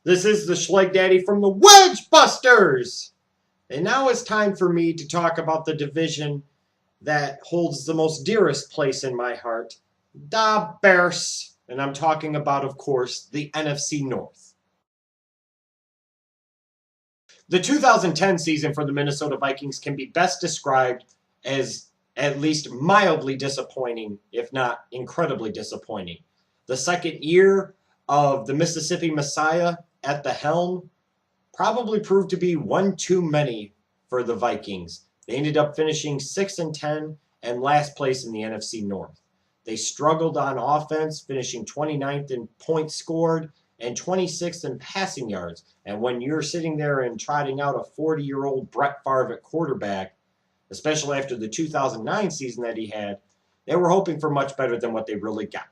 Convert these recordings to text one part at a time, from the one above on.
This is the Schleg Daddy from the Wedge Busters! And now it's time for me to talk about the division that holds the most dearest place in my heart, the Bears. And I'm talking about, of course, the NFC North. The 2010 season for the Minnesota Vikings can be best described as at least mildly disappointing, if not incredibly disappointing. The second year of the Mississippi Messiah at the helm probably proved to be one too many for the Vikings. They ended up finishing 6-10 and last place in the NFC North. They struggled on offense, finishing 29th in points scored and 26th in passing yards. And when you're sitting there and trotting out a 40-year-old Brett Favre at quarterback, especially after the 2009 season that he had, they were hoping for much better than what they really got.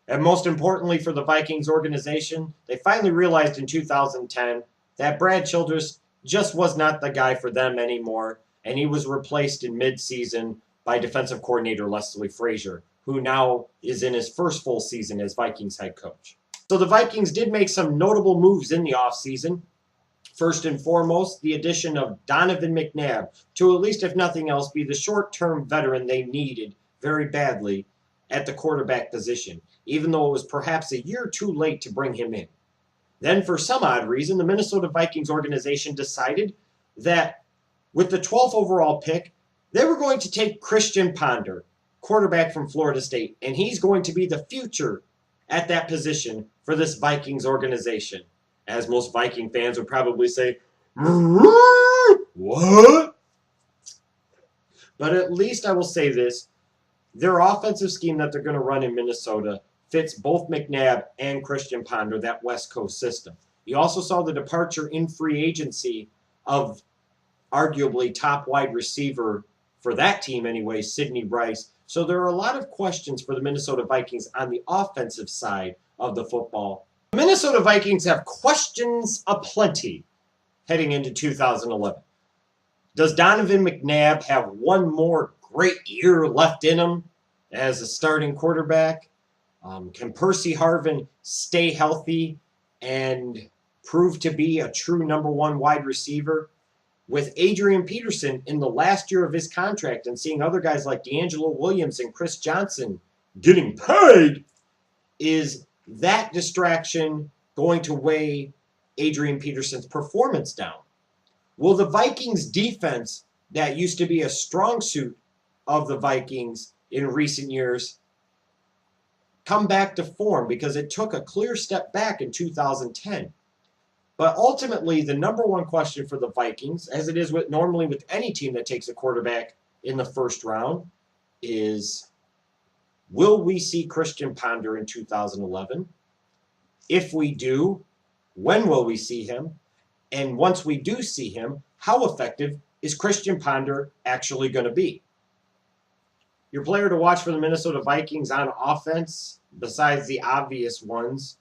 And most importantly for the Vikings organization, they finally realized in 2010 that Brad Childress just was not the guy for them anymore, and he was replaced in mid-season by defensive coordinator Leslie Frazier, who now is in his first full season as Vikings head coach. So the Vikings did make some notable moves in the offseason. First and foremost, the addition of Donovan McNabb to, at least if nothing else, be the short-term veteran they needed very badly at the quarterback position, even though it was perhaps a year too late to bring him in. Then, for some odd reason, the Minnesota Vikings organization decided that with the 12th overall pick, they were going to take Christian Ponder, quarterback from Florida State, and he's going to be the future at that position for this Vikings organization. As most Viking fans would probably say, what? But at least I will say this. Their offensive scheme that they're going to run in Minnesota fits both McNabb and Christian Ponder, that West Coast system. You also saw the departure in free agency of arguably top wide receiver for that team anyway, Sidney Rice. So there are a lot of questions for the Minnesota Vikings on the offensive side of the football. The Minnesota Vikings have questions aplenty heading into 2011. Does Donovan McNabb have one more great year left in him as a starting quarterback? Can Percy Harvin stay healthy and prove to be a true number one wide receiver? With Adrian Peterson in the last year of his contract and seeing other guys like D'Angelo Williams and Chris Johnson getting paid, is that distraction going to weigh Adrian Peterson's performance down? Will the Vikings defense that used to be a strong suit of the Vikings in recent years come back to form, because it took a clear step back in 2010? But ultimately, the number one question for the Vikings, as it is normally with any team that takes a quarterback in the first round, is will we see Christian Ponder in 2011? If we do, when will we see him? And once we do see him, how effective is Christian Ponder actually going to be? Your player to watch for the Minnesota Vikings on offense, besides the obvious ones,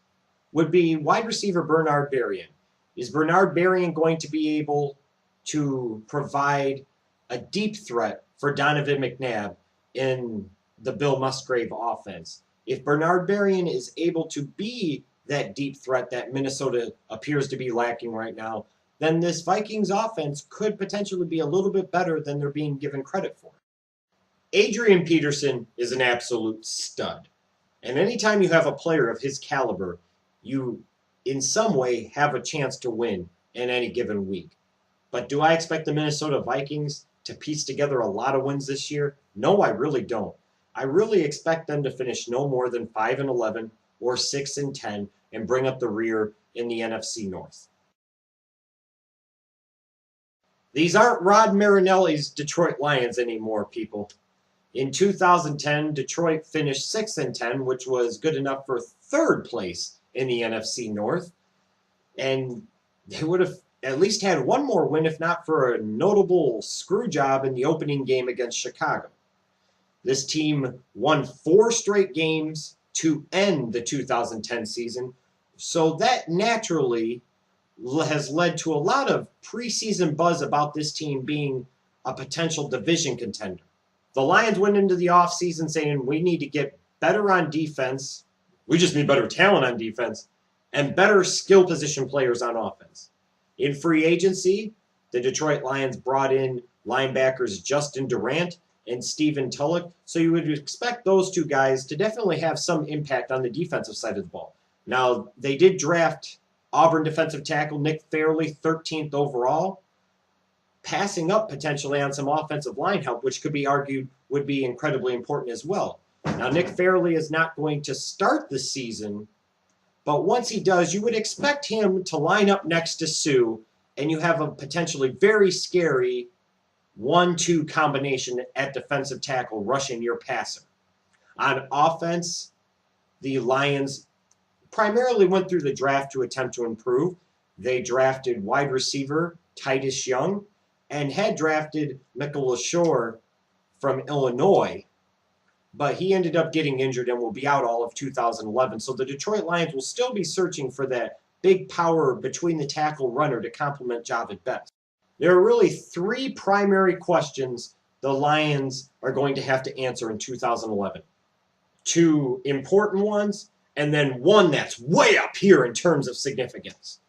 would be wide receiver Bernard Berrien. Is Bernard Berrien going to be able to provide a deep threat for Donovan McNabb in the Bill Musgrave offense? If Bernard Berrien is able to be that deep threat that Minnesota appears to be lacking right now, then this Vikings offense could potentially be a little bit better than they're being given credit for. Adrian Peterson is an absolute stud. And anytime you have a player of his caliber, you in some way have a chance to win in any given week. But do I expect the Minnesota Vikings to piece together a lot of wins this year? No, I really don't. I really expect them to finish no more than 5-11 or 6-10 and bring up the rear in the NFC North. These aren't Rod Marinelli's Detroit Lions anymore, people. In 2010, Detroit finished 6-10, which was good enough for third place in the NFC North. And they would have at least had one more win, if not for a notable screw job in the opening game against Chicago. This team won 4 straight games to end the 2010 season, so that naturally has led to a lot of preseason buzz about this team being a potential division contender. The Lions went into the offseason saying we need to get better on defense. We just need better talent on defense. and better skill position players on offense. In free agency, the Detroit Lions brought in linebackers Justin Durant and Stephen Tulloch, so you would expect those two guys to definitely have some impact on the defensive side of the ball. Now, they did draft Auburn defensive tackle Nick Fairley 13th overall, passing up potentially on some offensive line help, which could be argued would be incredibly important as well. Now, Nick Fairley is not going to start the season, but once he does, you would expect him to line up next to Sue, and you have a potentially very scary 1-2 combination at defensive tackle rushing your passer. On offense, the Lions primarily went through the draft to attempt to improve. They drafted wide receiver Titus Young and had drafted Michael LaShore from Illinois, but he ended up getting injured and will be out all of 2011. So the Detroit Lions will still be searching for that big power between the tackle runner to complement Javid Best. There are really three primary questions the Lions are going to have to answer in 2011. Two important ones, and then one that's way up here in terms of significance.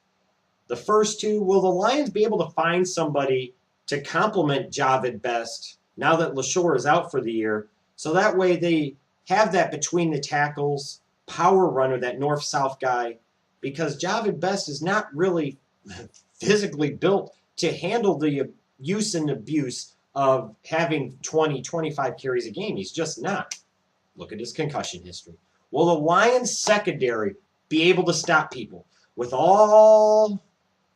The first two, will the Lions be able to find somebody to complement Javid Best now that LaShore is out for the year, so that way they have that between the tackles, power runner, that north-south guy, because Javid Best is not really physically built to handle the use and abuse of having 20, 25 carries a game. He's just not. Look at his concussion history. Will the Lions secondary be able to stop people? With all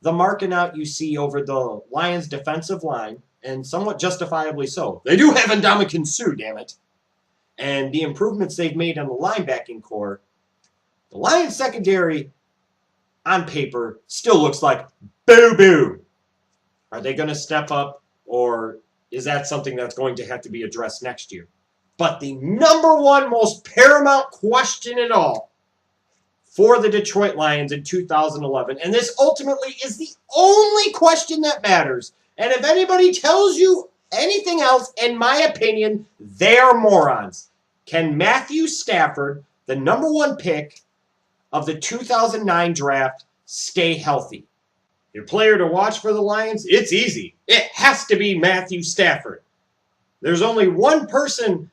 the marking out you see over the Lions defensive line, and somewhat justifiably so. They do have Ndamukong Suh, damn it. And the improvements they've made on the linebacking core, the Lions secondary on paper still looks like boo-boo. Are they going to step up, or is that something that's going to have to be addressed next year? But the number one most paramount question at all for the Detroit Lions in 2011, and this ultimately is the only question that matters, and if anybody tells you anything else, in my opinion, they are morons. Can Matthew Stafford, the number one pick of the 2009 draft, stay healthy? Your player to watch for the Lions? It's easy. It has to be Matthew Stafford. There's only one person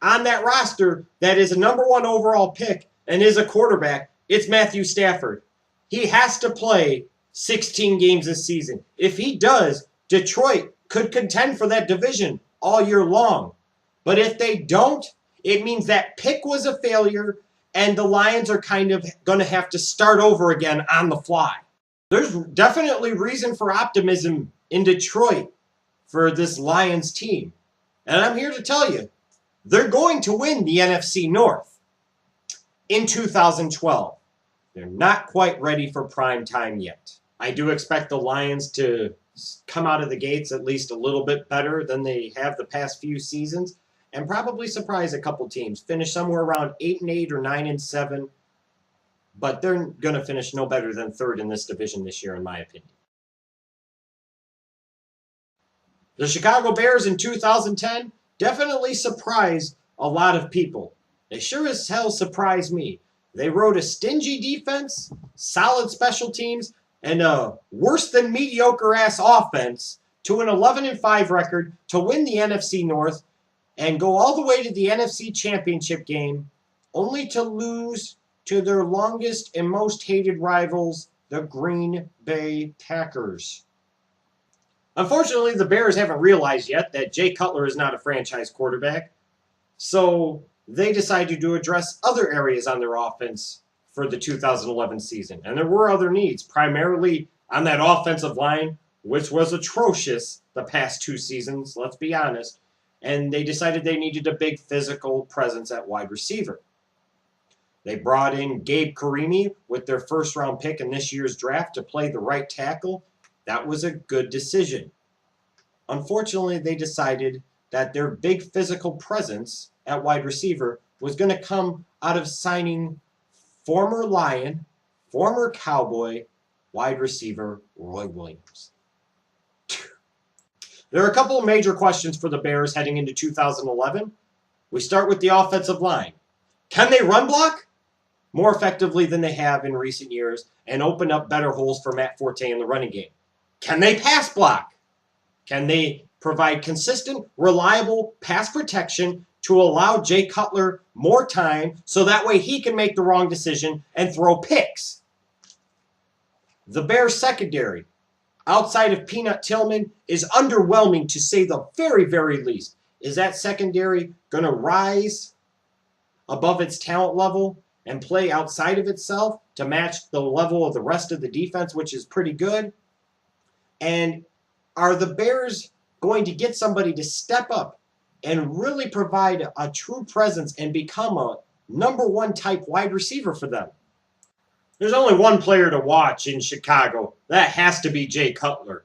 on that roster that is a number one overall pick and is a quarterback. It's Matthew Stafford. He has to play 16 games this season. If he does, Detroit could contend for that division all year long. But if they don't, it means that pick was a failure and the Lions are kind of going to have to start over again on the fly. There's definitely reason for optimism in Detroit for this Lions team. And I'm here to tell you, they're going to win the NFC North in 2012. They're not quite ready for prime time yet. I do expect the Lions to come out of the gates at least a little bit better than they have the past few seasons, and probably surprise a couple teams. Finish somewhere around 8-8 or 9-7, but they're going to finish no better than third in this division this year, in my opinion. The Chicago Bears in 2010 definitely surprised a lot of people. They sure as hell surprised me. They rode a stingy defense, solid special teams, and a worse than mediocre ass offense to an 11-5 record to win the NFC North and go all the way to the NFC Championship game, only to lose to their longest and most hated rivals, the Green Bay Packers. Unfortunately, the Bears haven't realized yet that Jay Cutler is not a franchise quarterback, so they decided to address other areas on their offense for the 2011 season. And there were other needs, primarily on that offensive line, which was atrocious the past two seasons, let's be honest. And they decided they needed a big physical presence at wide receiver. They brought in Gabe Carimi with their first-round pick in this year's draft to play the right tackle. That was a good decision. Unfortunately, they decided that their big physical presence at wide receiver was going to come out of signing former Lion, former Cowboy, wide receiver Roy Williams. There are a couple of major questions for the Bears heading into 2011. We start with the offensive line. Can they run block? more effectively than they have in recent years and open up better holes for Matt Forte in the running game. Can they pass block? Can they provide consistent, reliable pass protection to allow Jay Cutler more time so that way he can make the wrong decision and throw picks? The Bears secondary, outside of Peanut Tillman, is underwhelming to say the very, very least. Is that secondary going to rise above its talent level and play outside of itself to match the level of the rest of the defense, which is pretty good? And are the Bears going to get somebody to step up and really provide a true presence and become a number one type wide receiver for them? There's only one player to watch in Chicago. That has to be Jay Cutler.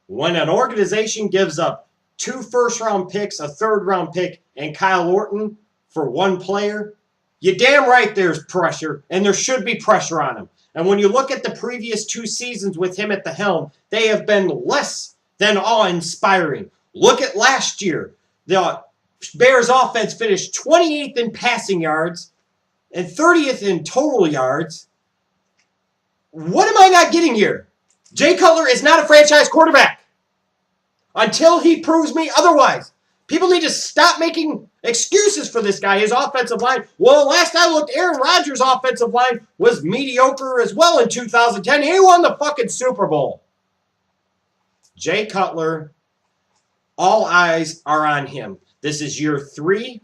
When an organization gives up 2 first-round picks, a third-round pick, and Kyle Orton for one player, you damn right there's pressure, and there should be pressure on him. And when you look at the previous 2 seasons with him at the helm, they have been less than awe-inspiring. Look at last year. The Bears offense finished 28th in passing yards and 30th in total yards. What am I not getting here? Jay Cutler is not a franchise quarterback until he proves me otherwise. People need to stop making excuses for this guy, his offensive line. Well, last I looked, Aaron Rodgers' offensive line was mediocre as well in 2010. He won the fucking Super Bowl. Jay Cutler, all eyes are on him. This is year 3.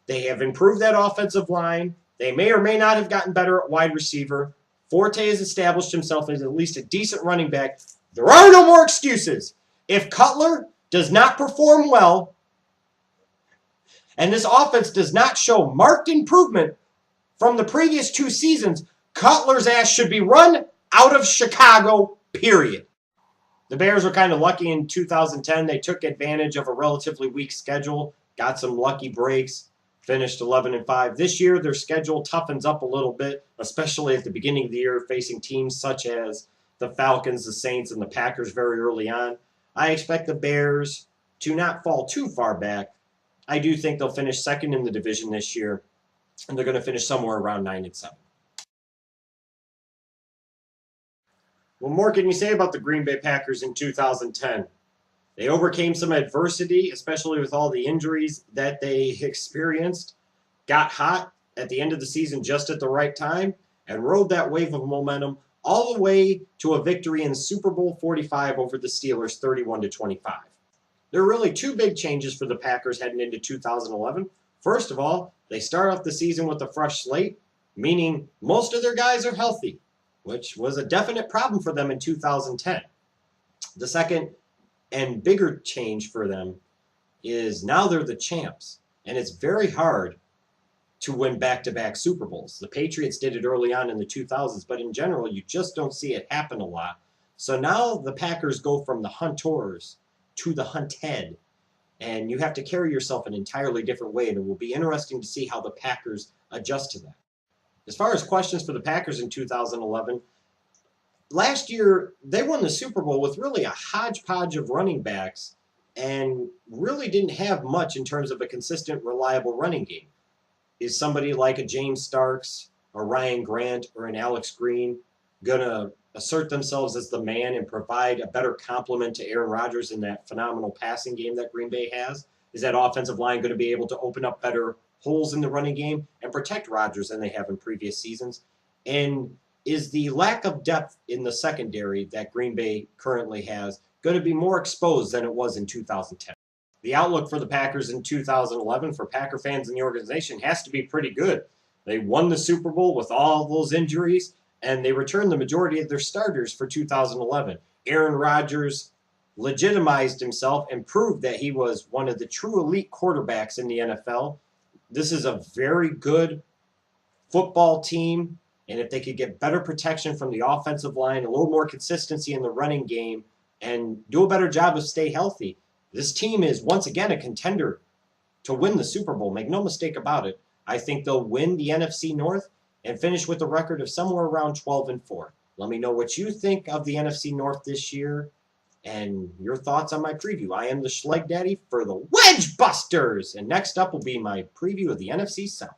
They have improved that offensive line. They may or may not have gotten better at wide receiver. Forte has established himself as at least a decent running back. There are no more excuses. If Cutler does not perform well, and this offense does not show marked improvement from the previous 2 seasons, Cutler's ass should be run out of Chicago, period. The Bears were kind of lucky in 2010. They took advantage of a relatively weak schedule, got some lucky breaks, finished 11-5. This year, their schedule toughens up a little bit, especially at the beginning of the year, facing teams such as the Falcons, the Saints, and the Packers very early on. I expect the Bears to not fall too far back. I do think they'll finish second in the division this year, and they're going to finish somewhere around 9-7. What more can you say about the Green Bay Packers in 2010? They overcame some adversity, especially with all the injuries that they experienced, got hot at the end of the season just at the right time, and rode that wave of momentum all the way to a victory in Super Bowl 45 over the Steelers, 31-25. There are really 2 big changes for the Packers heading into 2011. First of all, they start off the season with a fresh slate, meaning most of their guys are healthy, which was a definite problem for them in 2010. The second and bigger change for them is now they're the champs, and it's very hard to win back-to-back Super Bowls. The Patriots did it early on in the 2000s, but in general, you just don't see it happen a lot. So now the Packers go from the hunters to the hunted, and you have to carry yourself an entirely different way, and it will be interesting to see how the Packers adjust to that. As far as questions for the Packers in 2011, last year, they won the Super Bowl with really a hodgepodge of running backs and really didn't have much in terms of a consistent, reliable running game. Is somebody like a James Starks, a Ryan Grant, or an Alex Green going to assert themselves as the man and provide a better complement to Aaron Rodgers in that phenomenal passing game that Green Bay has? Is that offensive line going to be able to open up better holes in the running game and protect Rodgers than they have in previous seasons? And is the lack of depth in the secondary that Green Bay currently has going to be more exposed than it was in 2010? The outlook for the Packers in 2011 for Packer fans in the organization has to be pretty good. They won the Super Bowl with all those injuries, and they returned the majority of their starters for 2011. Aaron Rodgers legitimized himself and proved that he was one of the true elite quarterbacks in the NFL. This is a very good football team, and if they could get better protection from the offensive line, a little more consistency in the running game, and do a better job of stay healthy, this team is once again a contender to win the Super Bowl. Make no mistake about it. I think they'll win the NFC North and finish with a record of somewhere around 12-4. Let me know what you think of the NFC North this year and your thoughts on my preview. I am the Schleg Daddy for the Wedge Busters, and next up will be my preview of the NFC South.